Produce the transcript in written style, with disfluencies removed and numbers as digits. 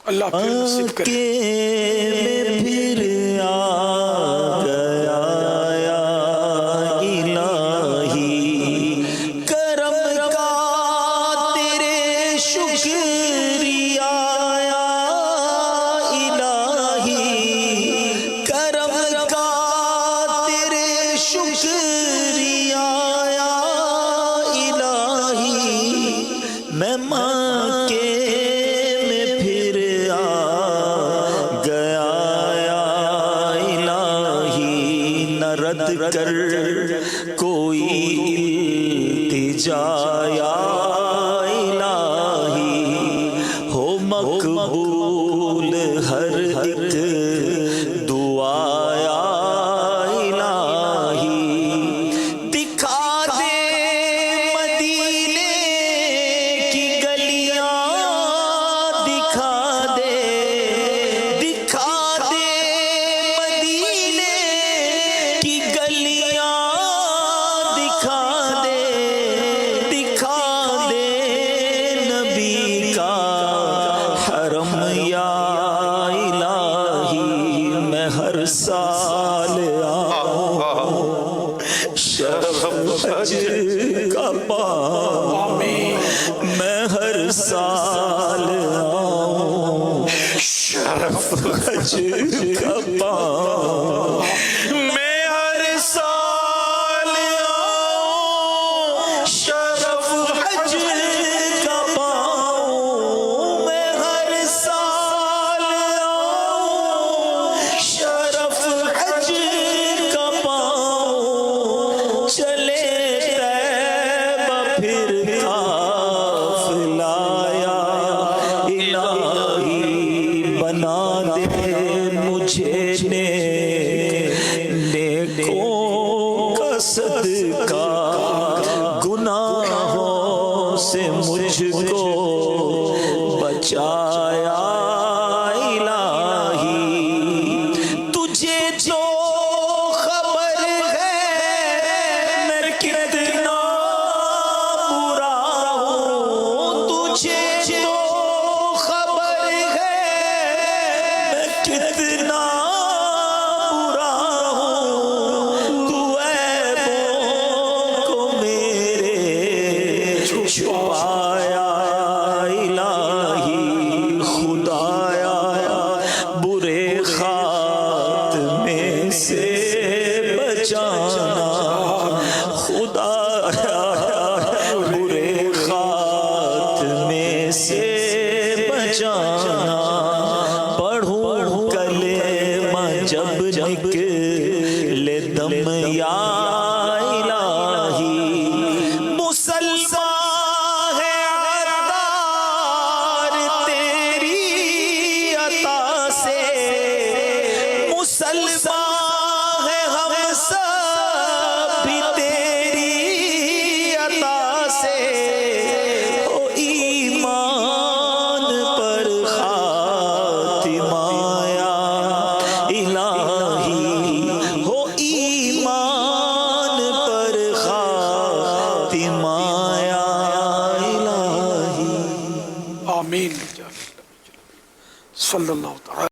اللہ پھر نصیب کرے. میں پھر آ گیا یا الہی، کرم کا تیرے شکریہ یا الہی، کرم کا تیرے شکریہ یا الہی، میں ماں کے کر کوئی التجا یا الہی، ہو مقبول ہر ایک دعا یا الہی، دکھا دے مدینے کی گلیاں، دکھا دے مدینے کی گلیاں، دکھا دے نبی کا حرم یا الہی، میں ہر سال آؤں شرف حج کا پاؤں، میں ہر سال آؤں شرف حج کا پاؤں، صدقہ گناہوں سے مجھ کو بچایا الہی، تجھے جو خبر ہے میں کتنا برا ہوں، تجھے جو خبر ہے میں کتنا چھپایا الہی، خدایا برے خاتمے سے بچانا، خدایا برے خاتمے سے بچانا، پڑھوں کلمہ جب نکلے دم یا آمین صلی اللہ